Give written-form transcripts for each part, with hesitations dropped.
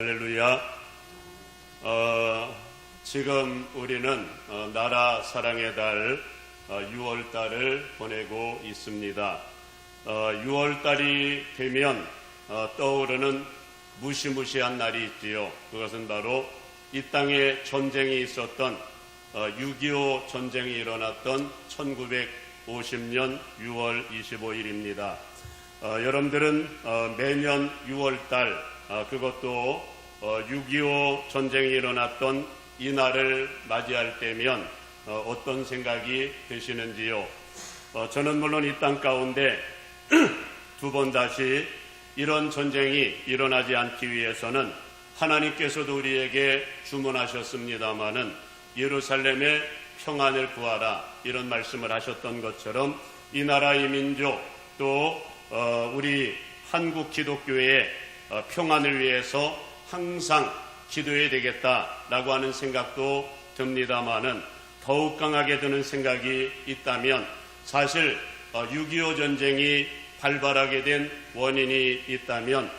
할렐루야. 지금 우리는 나라 사랑의 달 6월달을 보내고 있습니다. 6월달이 되면 떠오르는 무시무시한 날이 있지요. 그것은 바로 이 땅에 전쟁이 있었던 6.25 전쟁이 일어났던 1950년 6월 25일입니다. 여러분들은 매년 6월달 그것도 6.25 전쟁이 일어났던 이 날을 맞이할 때면 어떤 생각이 드시는지요? 저는 물론 이 땅 가운데 두 번 다시 이런 전쟁이 일어나지 않기 위해서는 하나님께서도 우리에게 주문하셨습니다마는 예루살렘의 평안을 구하라 이런 말씀을 하셨던 것처럼 이 나라의 민족 또 우리 한국 기독교의 평안을 위해서 항상 기도해야 되겠다라고 하는 생각도 듭니다마는 더욱 강하게 드는 생각이 있다면 사실 6.25 전쟁이 발발하게 된 원인이 있다면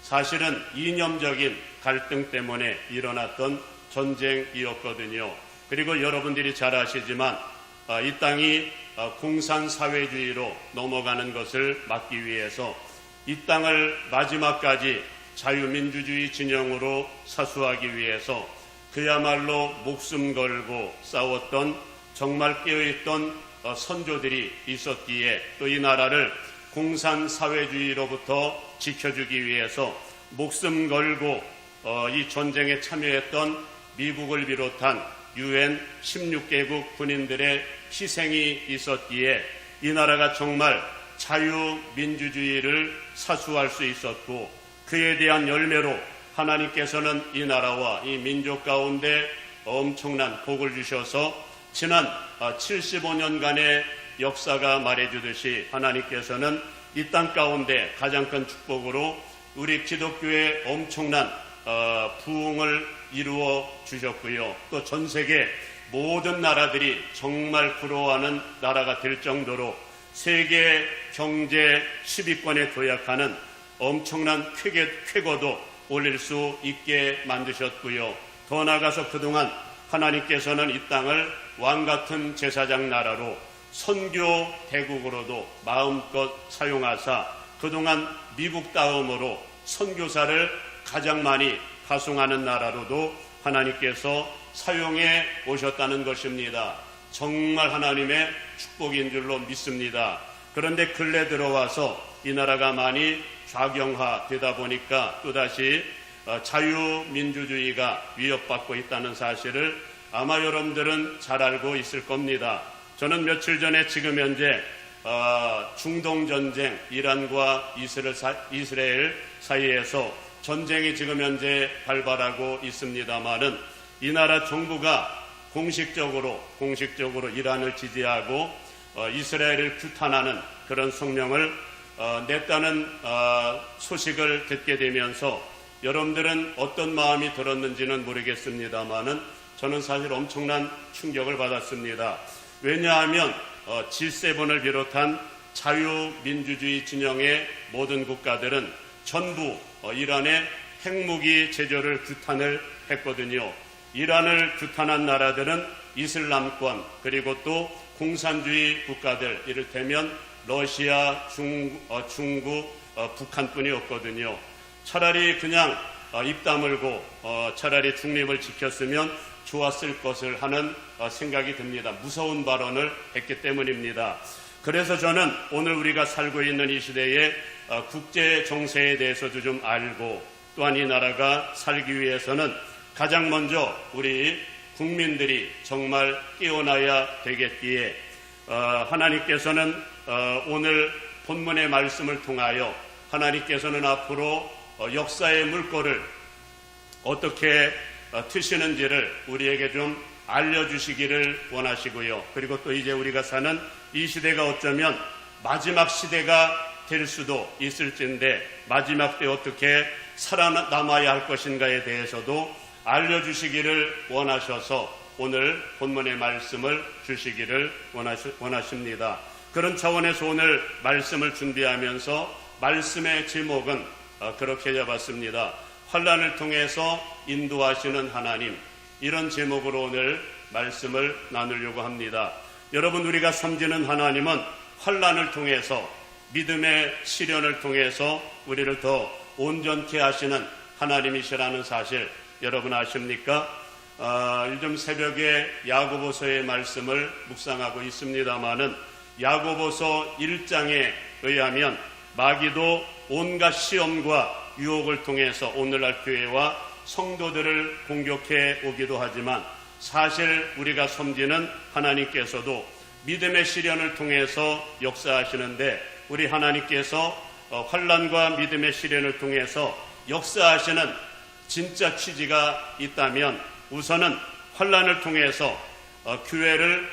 사실은 이념적인 갈등 때문에 일어났던 전쟁이었거든요. 그리고 여러분들이 잘 아시지만 이 땅이 공산사회주의로 넘어가는 것을 막기 위해서 이 땅을 마지막까지 자유민주주의 진영으로 사수하기 위해서 그야말로 목숨 걸고 싸웠던 정말 깨어있던 선조들이 있었기에 또 이 나라를 공산사회주의로부터 지켜주기 위해서 목숨 걸고 이 전쟁에 참여했던 미국을 비롯한 UN 16개국 군인들의 희생이 있었기에 이 나라가 정말 자유민주주의를 사수할 수 있었고 그에 대한 열매로 하나님께서는 이 나라와 이 민족 가운데 엄청난 복을 주셔서 지난 75년간의 역사가 말해주듯이 하나님께서는 이 땅 가운데 가장 큰 축복으로 우리 기독교의 엄청난 부흥을 이루어 주셨고요. 또 전 세계 모든 나라들이 정말 부러워하는 나라가 될 정도로 세계 경제 10위권에 도약하는 엄청난 쾌거도 올릴 수 있게 만드셨고요. 더 나아가서 그동안 하나님께서는 이 땅을 왕같은 제사장 나라로 선교 대국으로도 마음껏 사용하사 그동안 미국 다음으로 선교사를 가장 많이 파송하는 나라로도 하나님께서 사용해 오셨다는 것입니다. 정말 하나님의 축복인 줄로 믿습니다. 그런데 근래 들어와서 이 나라가 많이 좌경화되다 보니까 또다시 자유민주주의가 위협받고 있다는 사실을 아마 여러분들은 잘 알고 있을 겁니다. 저는 며칠 전에 지금 현재 중동전쟁, 이란과 이스라엘 사이에서 전쟁이 지금 현재 발발하고 있습니다마는 이 나라 정부가 공식적으로 이란을 지지하고 이스라엘을 규탄하는 그런 성명을 냈다는 소식을 듣게 되면서 여러분들은 어떤 마음이 들었는지는 모르겠습니다마는 저는 사실 엄청난 충격을 받았습니다. 왜냐하면 G7을 비롯한 자유민주주의 진영의 모든 국가들은 전부 이란의 핵무기 제조를 규탄을 했거든요. 이란을 규탄한 나라들은 이슬람권 그리고 또 공산주의 국가들 이를테면 러시아, 중국, 북한뿐이었거든요. 차라리 그냥 입 다물고 차라리 중립을 지켰으면 좋았을 것을 하는 생각이 듭니다. 무서운 발언을 했기 때문입니다. 그래서 저는 오늘 우리가 살고 있는 이 시대에 국제 정세에 대해서도 좀 알고 또한 이 나라가 살기 위해서는 가장 먼저 우리 국민들이 정말 깨어나야 되겠기에 하나님께서는 오늘 본문의 말씀을 통하여 하나님께서는 앞으로 역사의 물꼬를 어떻게 트시는지를 우리에게 좀 알려주시기를 원하시고요. 그리고 또 이제 우리가 사는 이 시대가 어쩌면 마지막 시대가 될 수도 있을진데 마지막 때 어떻게 살아남아야 할 것인가에 대해서도 알려주시기를 원하셔서 오늘 본문의 말씀을 주시기를 원하십니다. 그런 차원에서 오늘 말씀을 준비하면서 말씀의 제목은 그렇게 잡았습니다. 환난을 통해서 인도하시는 하나님, 이런 제목으로 오늘 말씀을 나누려고 합니다. 여러분, 우리가 섬기는 하나님은 환난을 통해서, 믿음의 시련을 통해서 우리를 더 온전케 하시는 하나님이시라는 사실 여러분 아십니까? 요즘 새벽에 야고보서의 말씀을 묵상하고 있습니다마는 야고보서 1장에 의하면 마귀도 온갖 시험과 유혹을 통해서 오늘날 교회와 성도들을 공격해 오기도 하지만 사실 우리가 섬기는 하나님께서도 믿음의 시련을 통해서 역사하시는데, 우리 하나님께서 환난과 믿음의 시련을 통해서 역사하시는 진짜 취지가 있다면 우선은 환난을 통해서 교회를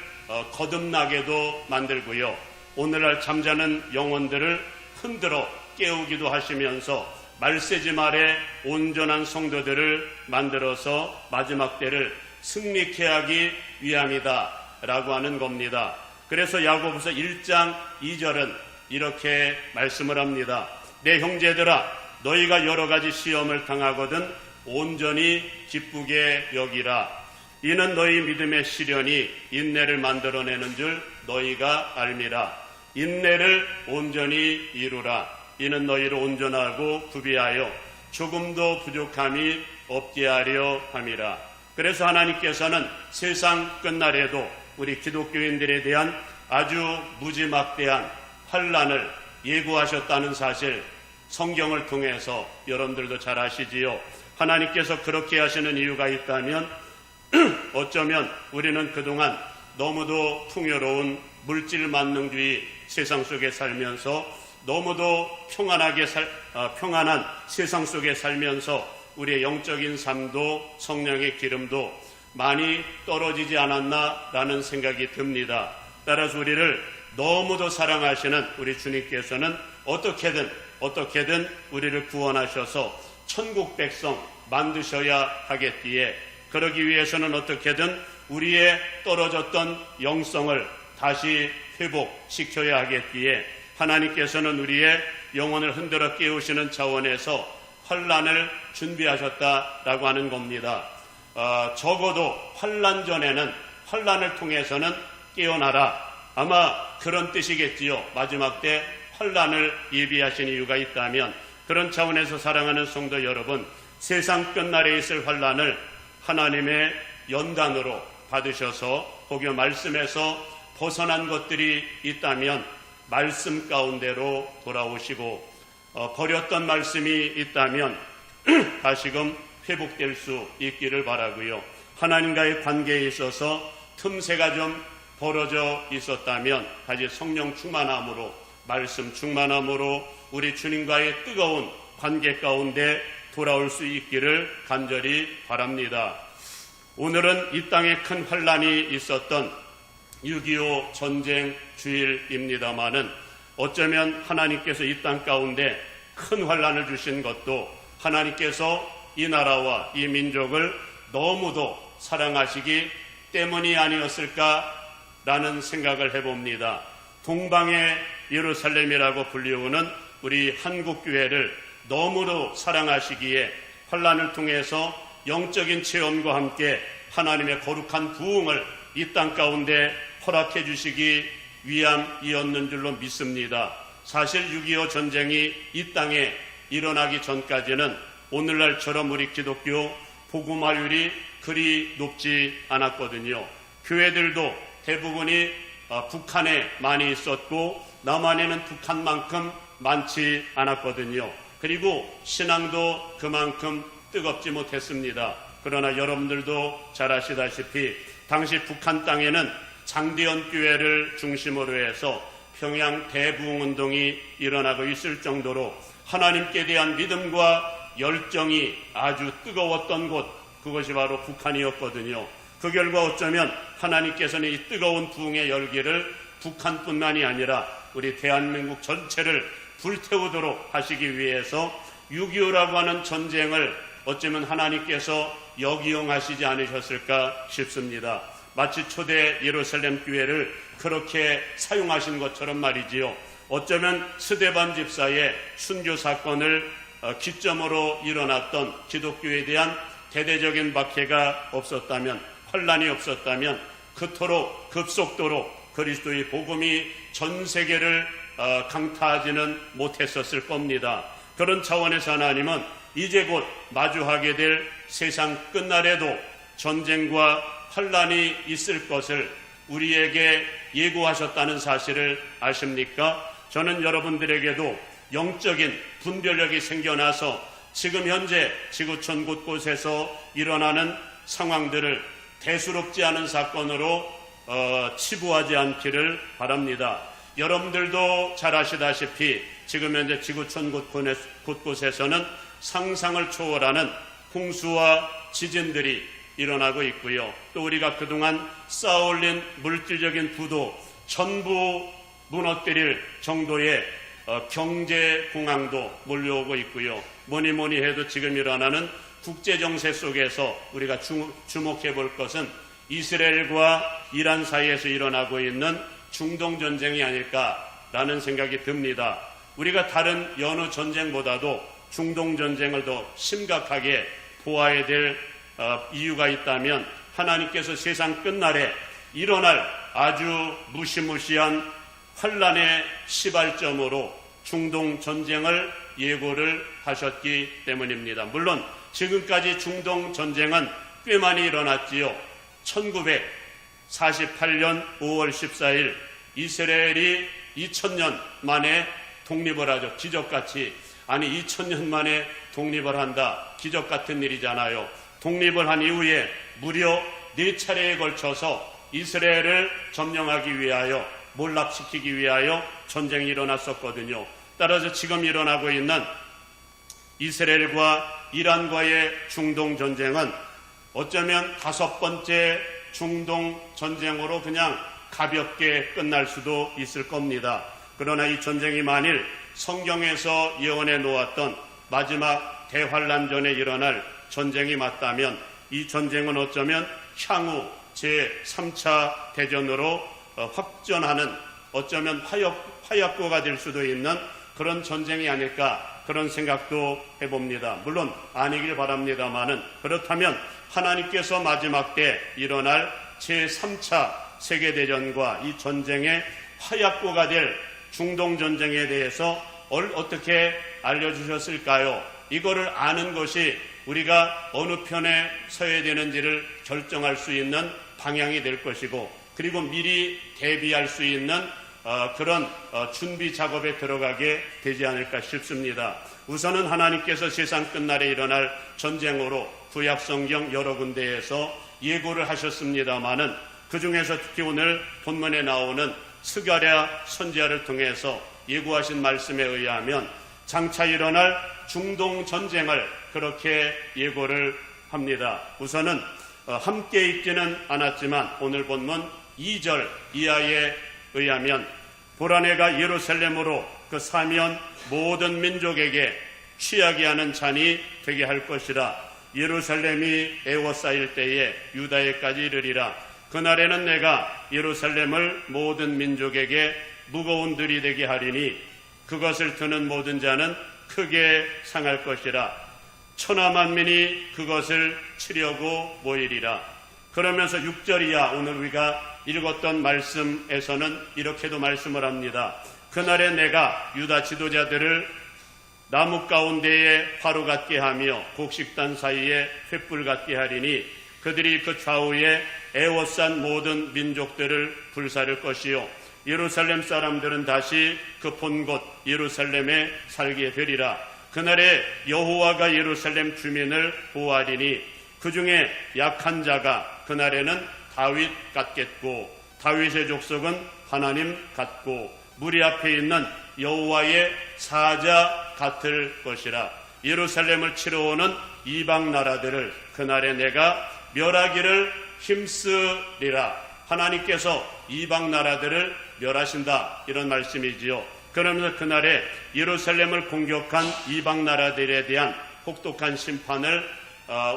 거듭나게도 만들고요, 오늘날 잠자는 영혼들을 흔들어 깨우기도 하시면서 말세지 말에 온전한 성도들을 만들어서 마지막 때를 승리케 하기 위함이다 라고 하는 겁니다. 그래서 야고보서 1장 2절은 이렇게 말씀을 합니다. 내 형제들아, 너희가 여러 가지 시험을 당하거든 온전히 기쁘게 여기라. 이는 너희 믿음의 시련이 인내를 만들어내는 줄 너희가 알미라. 인내를 온전히 이루라. 이는 너희를 온전하고 구비하여 조금도 부족함이 없게 하려 함이라. 그래서 하나님께서는 세상 끝날에도 우리 기독교인들에 대한 아주 무지막대한 환난을 예고하셨다는 사실 성경을 통해서 여러분들도 잘 아시지요. 하나님께서 그렇게 하시는 이유가 있다면 어쩌면 우리는 그동안 너무도 풍요로운 물질 만능주의 세상 속에 살면서 너무도 평안한 세상 속에 살면서 우리의 영적인 삶도 성령의 기름도 많이 떨어지지 않았나라는 생각이 듭니다. 따라서 우리를 너무도 사랑하시는 우리 주님께서는 어떻게든 우리를 구원하셔서 천국 백성 만드셔야 하겠기에, 그러기 위해서는 어떻게든 우리의 떨어졌던 영성을 다시 회복시켜야 하겠기에 하나님께서는 우리의 영혼을 흔들어 깨우시는 차원에서 환난을 준비하셨다라고 하는 겁니다. 적어도 환난 전에는, 환난을 통해서는 깨어나라, 아마 그런 뜻이겠지요. 마지막 때 환난을 예비하신 이유가 있다면, 그런 차원에서 사랑하는 성도 여러분, 세상 끝날에 있을 환난을 하나님의 연단으로 받으셔서 혹여 말씀에서 벗어난 것들이 있다면 말씀 가운데로 돌아오시고, 버렸던 말씀이 있다면 다시금 회복될 수 있기를 바라고요. 하나님과의 관계에 있어서 틈새가 좀 벌어져 있었다면 다시 성령 충만함으로, 말씀 충만함으로 우리 주님과의 뜨거운 관계 가운데 돌아올 수 있기를 간절히 바랍니다. 오늘은 이 땅에 큰 환난이 있었던 6.25 전쟁 주일입니다마는 어쩌면 하나님께서 이 땅 가운데 큰 환난을 주신 것도 하나님께서 이 나라와 이 민족을 너무도 사랑하시기 때문이 아니었을까라는 생각을 해봅니다. 동방의 예루살렘이라고 불리우는 우리 한국교회를 너무도 사랑하시기에 환난을 통해서 영적인 체험과 함께 하나님의 거룩한 부흥을 이 땅 가운데 허락해 주시기 위함이었는 줄로 믿습니다. 사실 6.25 전쟁이 이 땅에 일어나기 전까지는 오늘날처럼 우리 기독교 복음화율이 그리 높지 않았거든요. 교회들도 대부분이 북한에 많이 있었고 남한에는 북한만큼 많지 않았거든요. 그리고 신앙도 그만큼 뜨겁지 못했습니다. 그러나 여러분들도 잘 아시다시피 당시 북한 땅에는 장대현 교회를 중심으로 해서 평양 대부흥운동이 일어나고 있을 정도로 하나님께 대한 믿음과 열정이 아주 뜨거웠던 곳, 그것이 바로 북한이었거든요. 그 결과 어쩌면 하나님께서는 이 뜨거운 부흥의 열기를 북한뿐만이 아니라 우리 대한민국 전체를 불태우도록 하시기 위해서 6.25라고 하는 전쟁을 어쩌면 하나님께서 역이용하시지 않으셨을까 싶습니다. 마치 초대 예루살렘 교회를 그렇게 사용하신 것처럼 말이지요. 어쩌면 스데반 집사의 순교 사건을 기점으로 일어났던 기독교에 대한 대대적인 박해가 없었다면, 환란이 없었다면 그토록 급속도로 그리스도의 복음이 전 세계를 강타하지는 못했었을 겁니다. 그런 차원에서 하나님은 이제 곧 마주하게 될 세상 끝날에도 전쟁과 환란이 있을 것을 우리에게 예고하셨다는 사실을 아십니까? 저는 여러분들에게도 영적인 분별력이 생겨나서 지금 현재 지구촌 곳곳에서 일어나는 상황들을 대수롭지 않은 사건으로 치부하지 않기를 바랍니다. 여러분들도 잘 아시다시피 지금 현재 지구촌 곳곳에서는 상상을 초월하는 홍수와 지진들이 일어나고 있고요. 또 우리가 그동안 쌓아올린 물질적인 부도 전부 무너뜨릴 정도의 경제 공황도 몰려오고 있고요. 뭐니 해도 지금 일어나는 국제정세 속에서 우리가 주목해 볼 것은 이스라엘과 이란 사이에서 일어나고 있는 중동전쟁이 아닐까라는 생각이 듭니다. 우리가 다른 여느 전쟁보다도 중동전쟁을 더 심각하게 보아야 될 이유가 있다면 하나님께서 세상 끝날에 일어날 아주 무시무시한 환란의 시발점으로 중동전쟁을 예고를 하셨기 때문입니다. 물론 지금까지 중동전쟁은 꽤 많이 일어났지요. 1948년 5월 14일 이스라엘이 2000년 만에 독립을 하죠. 기적같이. 아니 2000년 만에 독립을 한다. 기적같은 일이잖아요. 독립을 한 이후에 무려 4차례에 걸쳐서 이스라엘을 점령하기 위하여, 몰락시키기 위하여 전쟁이 일어났었거든요. 따라서 지금 일어나고 있는 이스라엘과 이란과의 중동 전쟁은 어쩌면 5번째 중동 전쟁으로 그냥 가볍게 끝날 수도 있을 겁니다. 그러나 이 전쟁이 만일 성경에서 예언해 놓았던 마지막 대환란 전에 일어날 전쟁이 맞다면 이 전쟁은 어쩌면 향후 제3차 대전으로 확전하는, 어쩌면 화약고가 될 수도 있는 그런 전쟁이 아닐까, 그런 생각도 해봅니다. 물론 아니길 바랍니다마는, 그렇다면 하나님께서 마지막 때 일어날 제3차 세계대전과 이 전쟁의 화약고가 될 중동전쟁에 대해서 어떻게 알려주셨을까요? 이거를 아는 것이 우리가 어느 편에 서야 되는지를 결정할 수 있는 방향이 될 것이고, 그리고 미리 대비할 수 있는 그런 준비 작업에 들어가게 되지 않을까 싶습니다. 우선은 하나님께서 세상 끝날에 일어날 전쟁으로 구약 성경 여러 군데에서 예고를 하셨습니다마는 그 중에서 특히 오늘 본문에 나오는 스가랴 선지자를 통해서 예고하신 말씀에 의하면 장차 일어날 중동 전쟁을 그렇게 예고를 합니다. 우선은 함께 있지는 않았지만 오늘 본문 2절 이하에 의하면 보라 내가 예루살렘으로 그 사면 모든 민족에게 취하게 하는 잔이 되게 할 것이라. 예루살렘이 애워싸일 때에 유다에까지 이르리라. 그날에는 내가 예루살렘을 모든 민족에게 무거운 들이 되게 하리니 그것을 드는 모든 자는 크게 상할 것이라. 천하만민이 그것을 치려고 모이리라. 그러면서 6절 이하 오늘 우리가 읽었던 말씀에서는 이렇게도 말씀을 합니다. 그날에 내가 유다 지도자들을 나무 가운데에 화로 같게 하며 곡식단 사이에 횃불 같게 하리니 그들이 그 좌우에 애워싼 모든 민족들을 불사를 것이요 예루살렘 사람들은 다시 그 본 곳 예루살렘에 살게 되리라. 그날에 여호와가 예루살렘 주민을 보호하리니 그 중에 약한 자가 그날에는 다윗 같겠고 다윗의 족속은 하나님 같고 무리 앞에 있는 여호와의 사자 같을 것이라. 예루살렘을 치러 오는 이방 나라들을 그날에 내가 멸하기를 힘쓰리라. 하나님께서 이방 나라들을 멸하신다, 이런 말씀이지요. 그러면서 그날에 예루살렘을 공격한 이방 나라들에 대한 혹독한 심판을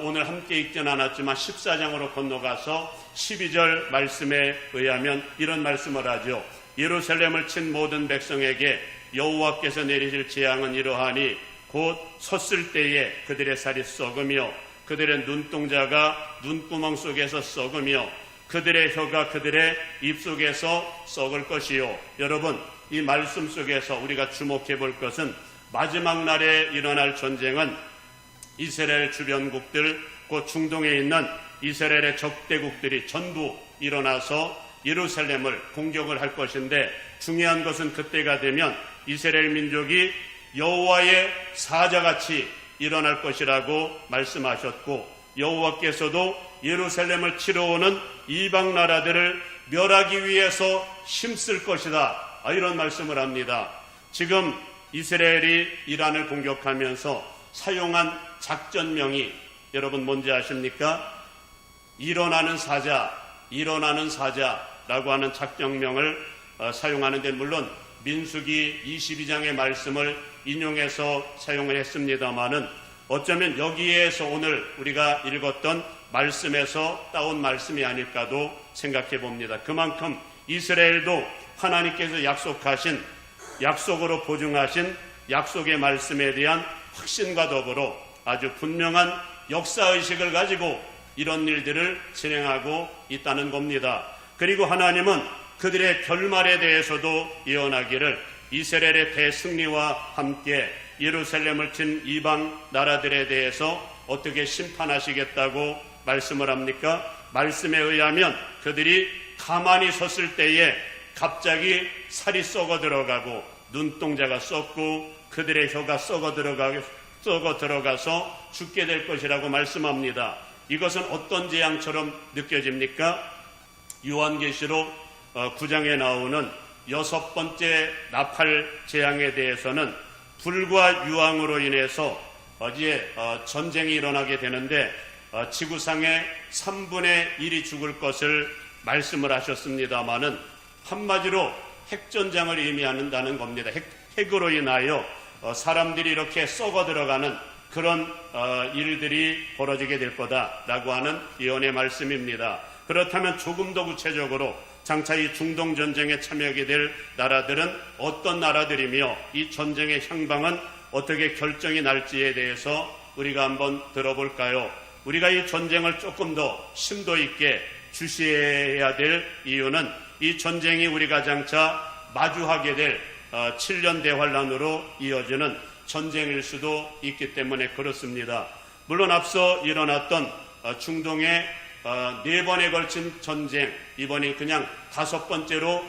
오늘 함께 읽지는 않았지만 14장으로 건너가서 12절 말씀에 의하면 이런 말씀을 하죠. 예루살렘을 친 모든 백성에게 여호와께서 내리실 재앙은 이러하니 곧 섰을 때에 그들의 살이 썩으며 그들의 눈동자가 눈구멍 속에서 썩으며 그들의 혀가 그들의 입속에서 썩을 것이요. 여러분, 이 말씀 속에서 우리가 주목해 볼 것은 마지막 날에 일어날 전쟁은 이스라엘 주변국들, 곧 중동에 있는 이스라엘의 적대국들이 전부 일어나서 예루살렘을 공격을 할 것인데, 중요한 것은 그때가 되면 이스라엘 민족이 여호와의 사자같이 일어날 것이라고 말씀하셨고, 여호와께서도 예루살렘을 치러 오는 이방 나라들을 멸하기 위해서 힘쓸 것이다, 이런 말씀을 합니다. 지금 이스라엘이 이란을 공격하면서 사용한 작전명이 여러분 뭔지 아십니까? 일어나는 사자라고 하는 작전명을 사용하는데, 물론 민수기 22장의 말씀을 인용해서 사용을 했습니다마는 어쩌면 여기에서 오늘 우리가 읽었던 말씀에서 따온 말씀이 아닐까도 생각해 봅니다. 그만큼 이스라엘도 하나님께서 약속하신, 약속으로 보증하신 약속의 말씀에 대한 확신과 더불어 아주 분명한 역사의식을 가지고 이런 일들을 진행하고 있다는 겁니다. 그리고 하나님은 그들의 결말에 대해서도 예언하기를 이스라엘의 대승리와 함께 예루살렘을 친 이방 나라들에 대해서 어떻게 심판하시겠다고 말씀을 합니까? 말씀에 의하면 그들이 가만히 섰을 때에 갑자기 살이 썩어 들어가고 눈동자가 썩고 그들의 혀가 썩어 들어가서 죽게 될 것이라고 말씀합니다. 이것은 어떤 재앙처럼 느껴집니까? 요한계시록 9장에 나오는 6번째 나팔 재앙에 대해서는 불과 유황으로 인해서 어디에 전쟁이 일어나게 되는데 지구상의 3분의 1이 죽을 것을 말씀을 하셨습니다마는 한마디로 핵전쟁을 의미한다는 겁니다. 핵으로 인하여 사람들이 이렇게 썩어 들어가는 그런 일들이 벌어지게 될 거다라고 하는 예언의 말씀입니다. 그렇다면 조금 더 구체적으로 장차 이 중동 전쟁에 참여하게 될 나라들은 어떤 나라들이며 이 전쟁의 향방은 어떻게 결정이 날지에 대해서 우리가 한번 들어볼까요? 우리가 이 전쟁을 조금 더 심도 있게 주시해야 될 이유는 이 전쟁이 우리가 장차 마주하게 될 7년 대환란으로 이어지는 전쟁일 수도 있기 때문에 그렇습니다. 물론 앞서 일어났던 중동의 4번에 걸친 전쟁, 이번이 그냥 5번째로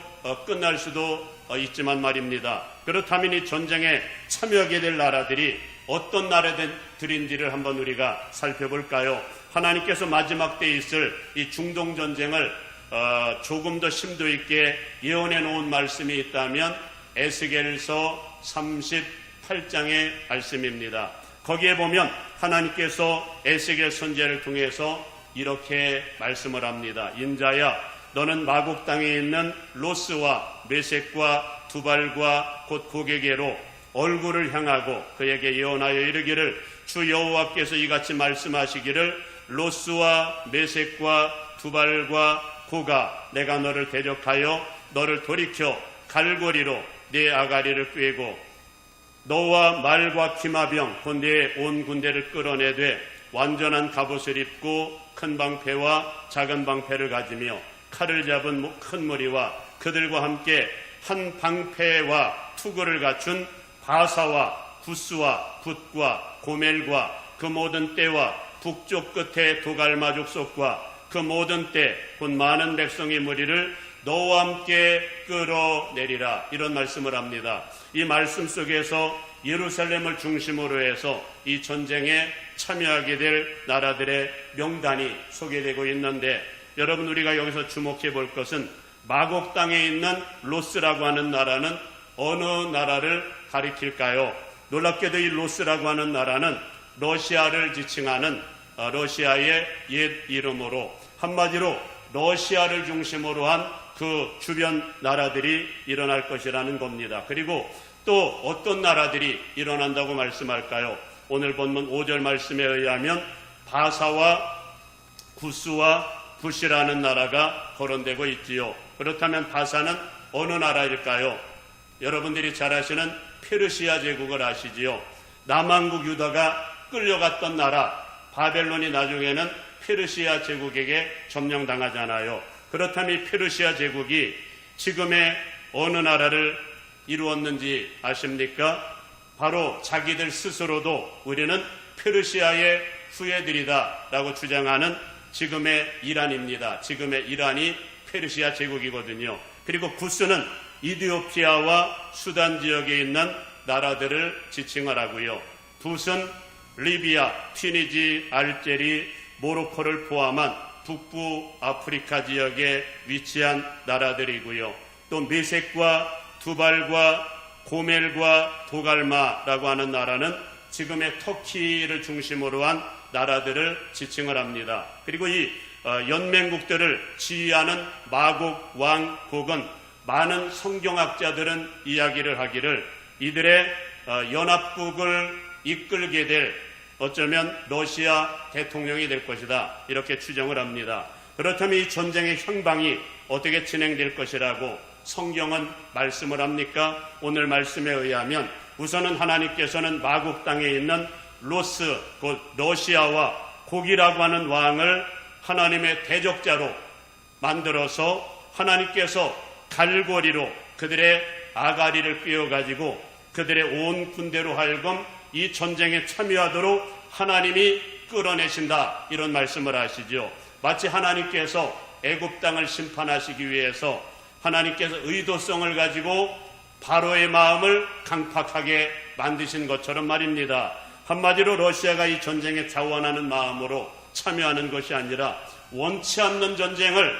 끝날 수도 있지만 말입니다. 그렇다면 이 전쟁에 참여하게 될 나라들이 어떤 나라들인지를 한번 우리가 살펴볼까요? 하나님께서 마지막 때에 있을 이 중동 전쟁을 조금 더 심도 있게 예언해 놓은 말씀이 있다면 에스겔서 38장의 말씀입니다. 거기에 보면 하나님께서 에스겔 선지자를 통해서 이렇게 말씀을 합니다. 인자야, 너는 마곡 땅에 있는 로스와 메섹과 두발과 곧 고게게로 얼굴을 향하고 그에게 예언하여 이르기를 주 여호와께서 이같이 말씀하시기를 로스와 메섹과 두발과 고가 내가 너를 대적하여 너를 돌이켜 갈고리로 네 아가리를 꿰고 너와 말과 기마병 곧 네 온 군대를 끌어내되 완전한 갑옷을 입고 큰 방패와 작은 방패를 가지며 칼을 잡은 큰 무리와 그들과 함께 한 방패와 투구를 갖춘 바사와 구스와 붓과 고멜과 그 모든 떼와 북쪽 끝에 도갈마족 속과 그 모든 때 곧 많은 백성의 무리를 너와 함께 끌어내리라, 이런 말씀을 합니다. 이 말씀 속에서 예루살렘을 중심으로 해서 이 전쟁에 참여하게 될 나라들의 명단이 소개되고 있는데, 여러분 우리가 여기서 주목해 볼 것은 마곡 땅에 있는 로스라고 하는 나라는 어느 나라를 가리킬까요? 놀랍게도 이 로스라고 하는 나라는 러시아를 지칭하는 러시아의 옛 이름으로, 한마디로 러시아를 중심으로 한 그 주변 나라들이 일어날 것이라는 겁니다. 그리고 또 어떤 나라들이 일어난다고 말씀할까요? 오늘 본문 5절 말씀에 의하면 바사와 구스와 붓이라는 나라가 거론되고 있지요. 그렇다면 바사는 어느 나라일까요? 여러분들이 잘 아시는 페르시아 제국을 아시지요. 남왕국 유다가 끌려갔던 나라 바벨론이 나중에는 페르시아 제국에게 점령당하잖아요. 그렇다면 이 페르시아 제국이 지금의 어느 나라를 이루었는지 아십니까? 바로 자기들 스스로도 우리는 페르시아의 후예들이다 라고 주장하는 지금의 이란입니다. 지금의 이란이 페르시아 제국이거든요. 그리고 구스는 이디오피아와 수단 지역에 있는 나라들을 지칭을 하고요. 붓은 리비아, 튀니지, 알제리, 모로코를 포함한 북부 아프리카 지역에 위치한 나라들이고요. 또 메섹과 두발과 고멜과 도갈마라고 하는 나라는 지금의 터키를 중심으로 한 나라들을 지칭을 합니다. 그리고 이 연맹국들을 지휘하는 마국, 왕국은 많은 성경학자들은 이야기를 하기를 이들의 연합국을 이끌게 될 어쩌면 러시아 대통령이 될 것이다 이렇게 추정을 합니다. 그렇다면 이 전쟁의 형방이 어떻게 진행될 것이라고 성경은 말씀을 합니까? 오늘 말씀에 의하면 우선은 하나님께서는 마국 땅에 있는 로스, 곧 러시아와 곡이라고 하는 왕을 하나님의 대적자로 만들어서 하나님께서 갈고리로 그들의 아가리를 꿰어가지고 그들의 온 군대로 하여금 이 전쟁에 참여하도록 하나님이 끌어내신다 이런 말씀을 하시죠. 마치 하나님께서 애굽 땅을 심판하시기 위해서 하나님께서 의도성을 가지고 바로의 마음을 강팍하게 만드신 것처럼 말입니다. 한마디로 러시아가 이 전쟁에 자원하는 마음으로 참여하는 것이 아니라 원치 않는 전쟁을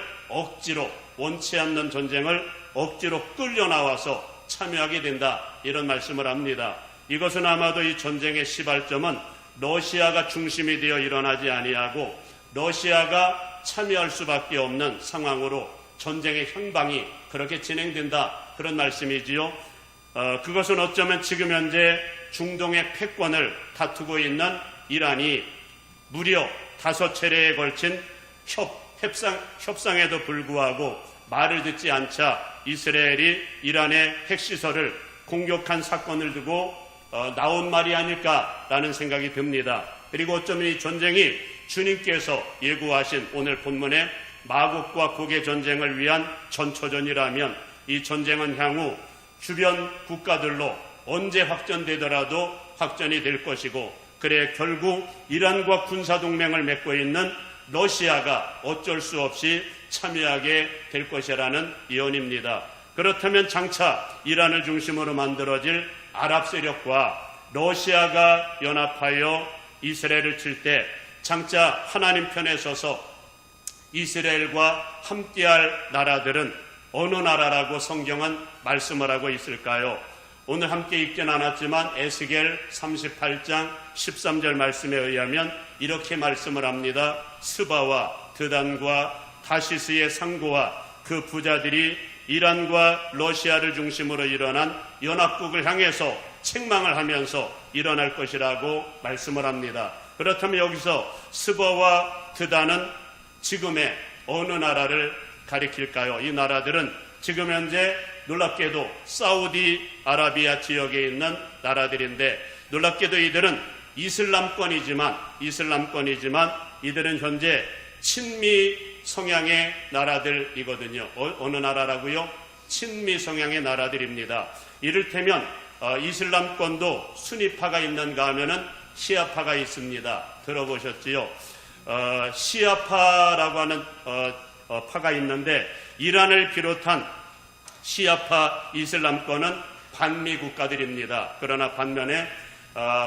억지로 끌려 나와서 참여하게 된다 이런 말씀을 합니다. 이것은 아마도 이 전쟁의 시발점은 러시아가 중심이 되어 일어나지 아니하고 러시아가 참여할 수밖에 없는 상황으로 전쟁의 형방이 그렇게 진행된다 그런 말씀이지요. 그것은 어쩌면 지금 현재 중동의 패권을 다투고 있는 이란이 무려 5차례에 걸친 협상에도 불구하고 말을 듣지 않자 이스라엘이 이란의 핵시설을 공격한 사건을 두고 나온 말이 아닐까라는 생각이 듭니다. 그리고 어쩌면 이 전쟁이 주님께서 예고하신 오늘 본문의 마국과 곡의 전쟁을 위한 전초전이라면 이 전쟁은 향후 주변 국가들로 언제 확전되더라도 확전이 될 것이고 그래 결국 이란과 군사동맹을 맺고 있는 러시아가 어쩔 수 없이 참여하게 될 것이라는 예언입니다. 그렇다면 장차 이란을 중심으로 만들어질 아랍 세력과 러시아가 연합하여 이스라엘을 칠 때 장차 하나님 편에 서서 이스라엘과 함께할 나라들은 어느 나라라고 성경은 말씀을 하고 있을까요? 오늘 함께 읽진 않았지만 에스겔 38장 13절 말씀에 의하면 이렇게 말씀을 합니다. 스바와 드단과 다시스의 상고와 그 부자들이 이란과 러시아를 중심으로 일어난 연합국을 향해서 책망을 하면서 일어날 것이라고 말씀을 합니다. 그렇다면 여기서 스바와 드단은 지금의 어느 나라를 가리킬까요? 이 나라들은 지금 현재 놀랍게도 사우디아라비아 지역에 있는 나라들인데 놀랍게도 이들은 이슬람권이지만 이들은 현재 친미 성향의 나라들이거든요. 어느 나라라고요? 친미 성향의 나라들입니다. 이를테면 이슬람권도 수니파가 있는가 하면은 시아파가 있습니다. 들어보셨지요? 시아파라고 하는 파가 있는데 이란을 비롯한 시아파 이슬람권은 반미 국가들입니다. 그러나 반면에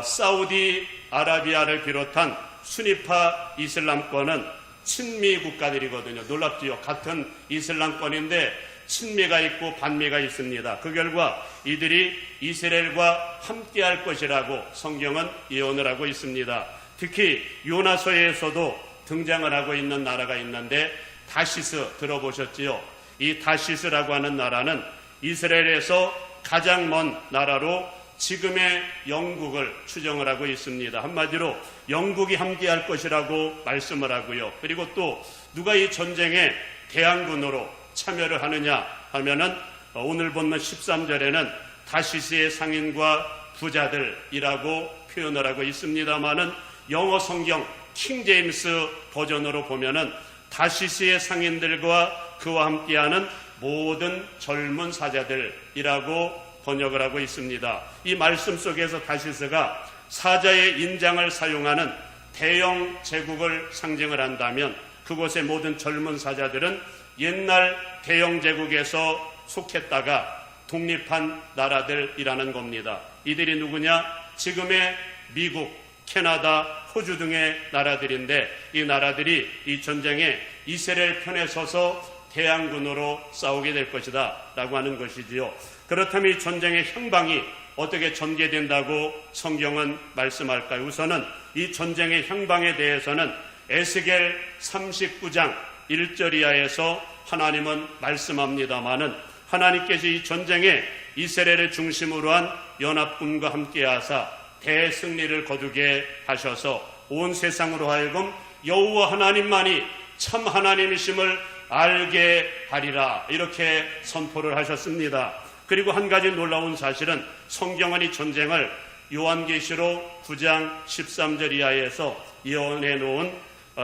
사우디아라비아를 비롯한 수니파 이슬람권은 친미 국가들이거든요. 놀랍지요. 같은 이슬람권인데 친미가 있고 반미가 있습니다. 그 결과 이들이 이스라엘과 함께할 것이라고 성경은 예언을 하고 있습니다. 특히 요나서에서도 등장을 하고 있는 나라가 있는데 다시스 들어보셨지요? 이 다시스라고 하는 나라는 이스라엘에서 가장 먼 나라로 지금의 영국을 추정을 하고 있습니다. 한마디로 영국이 함께할 것이라고 말씀을 하고요. 그리고 또 누가 이 전쟁에 대항군으로 참여를 하느냐 하면은 오늘 본문 13절에는 다시스의 상인과 부자들이라고 표현을 하고 있습니다마는 영어 성경 킹 제임스 버전으로 보면은 다시스의 상인들과 그와 함께하는 모든 젊은 사자들이라고 번역을 하고 있습니다. 이 말씀 속에서 다시스가 사자의 인장을 사용하는 대영 제국을 상징을 한다면 그곳의 모든 젊은 사자들은 옛날 대영 제국에서 속했다가 독립한 나라들이라는 겁니다. 이들이 누구냐? 지금의 미국, 캐나다, 호주 등의 나라들인데 이 나라들이 이 전쟁에 이스라엘 편에 서서 대항군으로 싸우게 될 것이다 라고 하는 것이지요. 그렇다면 이 전쟁의 향방이 어떻게 전개된다고 성경은 말씀할까요? 우선은 이 전쟁의 향방에 대해서는 에스겔 39장 1절 이하에서 하나님은 말씀합니다마는 하나님께서 이 전쟁에 이스라엘을 중심으로 한 연합군과 함께하사 대승리를 거두게 하셔서 온 세상으로 하여금 여호와 하나님만이 참 하나님이심을 알게 하리라 이렇게 선포를 하셨습니다. 그리고 한 가지 놀라운 사실은 성경은 이 전쟁을 요한계시록 9장 13절 이하에서 예언해 놓은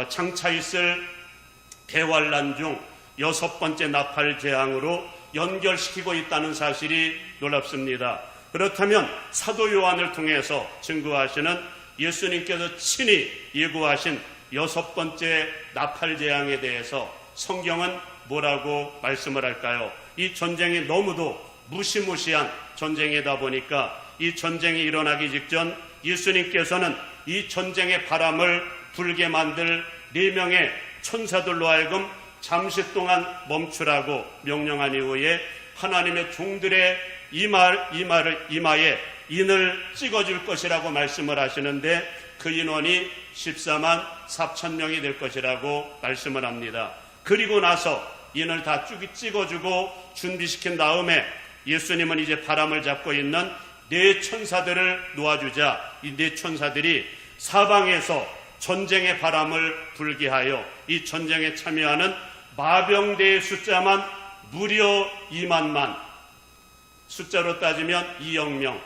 장차 있을 대환란 중 6번째 나팔 재앙으로 연결시키고 있다는 사실이 놀랍습니다. 그렇다면 사도 요한을 통해서 증거하시는 예수님께서 친히 예고하신 6번째 나팔 재앙에 대해서 성경은 뭐라고 말씀을 할까요? 이 전쟁이 너무도 무시무시한 전쟁이다 보니까 이 전쟁이 일어나기 직전 예수님께서는 이 전쟁의 바람을 불게 만들 4명의 천사들로 하여금 잠시 동안 멈추라고 명령한 이후에 하나님의 종들의 이마에 인을 찍어줄 것이라고 말씀을 하시는데 그 인원이 14만 4천 명이 될 것이라고 말씀을 합니다. 그리고 나서 인을 다 찍어주고 준비시킨 다음에 예수님은 이제 바람을 잡고 있는 4 천사들을 놓아주자 이 4 천사들이 사방에서 전쟁의 바람을 불게 하여 이 전쟁에 참여하는 마병대의 숫자만 무려 2만만, 숫자로 따지면 2억 명,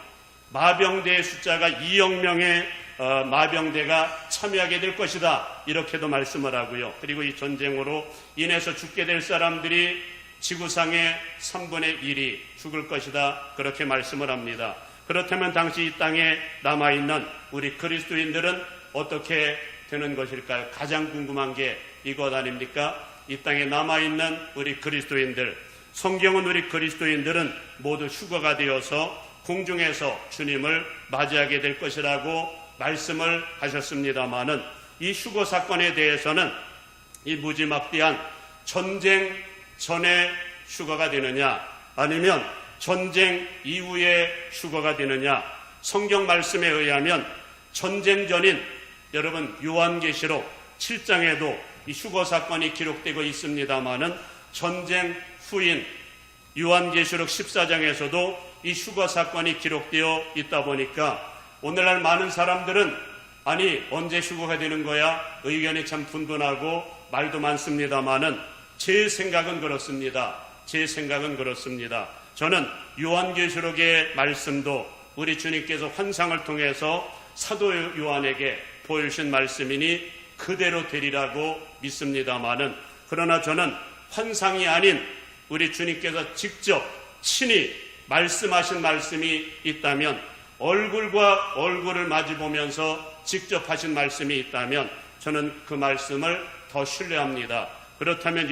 마병대의 숫자가 2억 명의 마병대가 참여하게 될 것이다 이렇게도 말씀을 하고요. 그리고 이 전쟁으로 인해서 죽게 될 사람들이 지구상의 3분의 1이 죽을 것이다 그렇게 말씀을 합니다. 그렇다면 당시 이 땅에 남아있는 우리 그리스도인들은 어떻게 되는 것일까요? 가장 궁금한 게 이것 아닙니까? 이 땅에 남아있는 우리 그리스도인들, 성경은 우리 그리스도인들은 모두 휴거가 되어서 공중에서 주님을 맞이하게 될 것이라고 말씀을 하셨습니다마는 이 휴거 사건에 대해서는 이 무지막지한 전쟁 전에 휴거가 되느냐 아니면 전쟁 이후에 휴거가 되느냐, 성경 말씀에 의하면 전쟁 전인 여러분 요한계시록 7장에도 이 휴거 사건이 기록되고 있습니다마는 전쟁 후인 요한계시록 14장에서도 이 휴거 사건이 기록되어 있다 보니까 오늘날 많은 사람들은 아니 언제 휴거가 되는 거야? 의견이 참 분분하고 말도 많습니다마는 제 생각은 그렇습니다. 저는 요한계시록의 말씀도 우리 주님께서 환상을 통해서 사도 요한에게 보여주신 말씀이니 그대로 되리라고 믿습니다마는 그러나 저는 환상이 아닌 우리 주님께서 직접 친히 말씀하신 말씀이 있다면, 얼굴과 얼굴을 마주보면서 직접 하신 말씀이 있다면 저는 그 말씀을 더 신뢰합니다. 그렇다면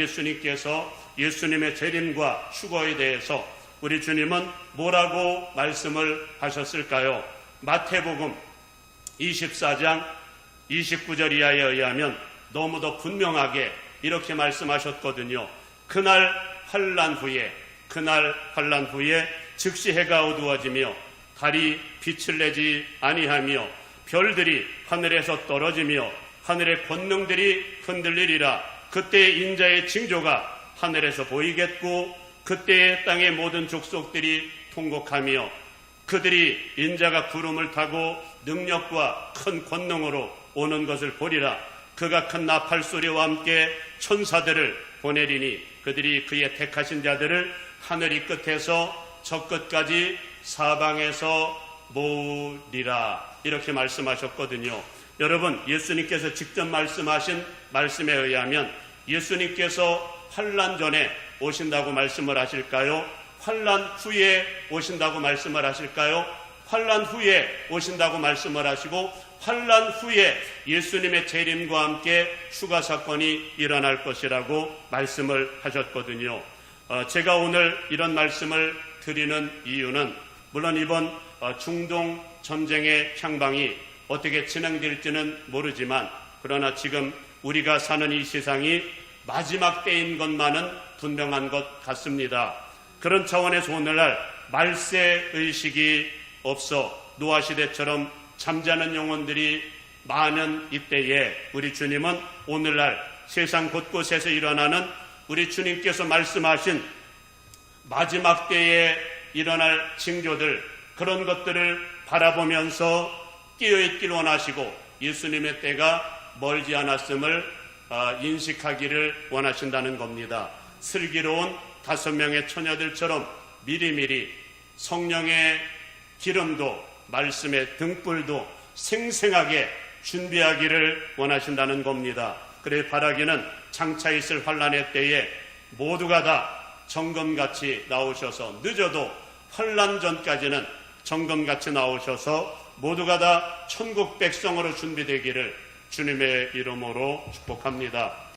예수님의 재림과 휴거에 대해서 우리 주님은 뭐라고 말씀을 하셨을까요? 마태복음 24장 29절 이하에 의하면 너무도 분명하게 이렇게 말씀하셨거든요. 그날 환난 후에 즉시 해가 어두워지며 달이 빛을 내지 아니하며 별들이 하늘에서 떨어지며 하늘의 권능들이 흔들리리라. 그때 인자의 징조가 하늘에서 보이겠고 그때의 땅의 모든 족속들이 통곡하며 그들이 인자가 구름을 타고 능력과 큰 권능으로 오는 것을 보리라. 그가 큰 나팔 소리와 함께 천사들을 보내리니 그들이 그의 택하신 자들을 하늘 이 끝에서 저 끝까지 사방에서 모으리라 이렇게 말씀하셨거든요. 여러분, 예수님께서 직접 말씀하신 말씀에 의하면 예수님께서 환난 전에 오신다고 말씀을 하실까요? 환난 후에 오신다고 말씀을 하실까요? 환난 후에 오신다고 말씀을 하시고 환난 후에 예수님의 재림과 함께 추가 사건이 일어날 것이라고 말씀을 하셨거든요. 제가 오늘 이런 말씀을 드리는 이유는 물론 이번 중동 전쟁의 향방이 어떻게 진행될지는 모르지만 그러나 지금 우리가 사는 이 세상이 마지막 때인 것만은 분명한 것 같습니다. 그런 차원에서 오늘날 말세의식이 없어 노아시대처럼 잠자는 영혼들이 많은 이때에 우리 주님은 오늘날 세상 곳곳에서 일어나는 우리 주님께서 말씀하신 마지막 때에 일어날 징조들, 그런 것들을 바라보면서 깨어있기를 원하시고 예수님의 때가 멀지 않았음을 인식하기를 원하신다는 겁니다. 슬기로운 5명의 처녀들처럼 미리미리 성령의 기름도 말씀의 등불도 생생하게 준비하기를 원하신다는 겁니다. 그래 바라기는 장차 있을 환란의 때에 모두가 다 정금같이 나오셔서 늦어도 환란 전까지는 정금같이 나오셔서 모두가 다 천국 백성으로 준비되기를 주님의 이름으로 축복합니다.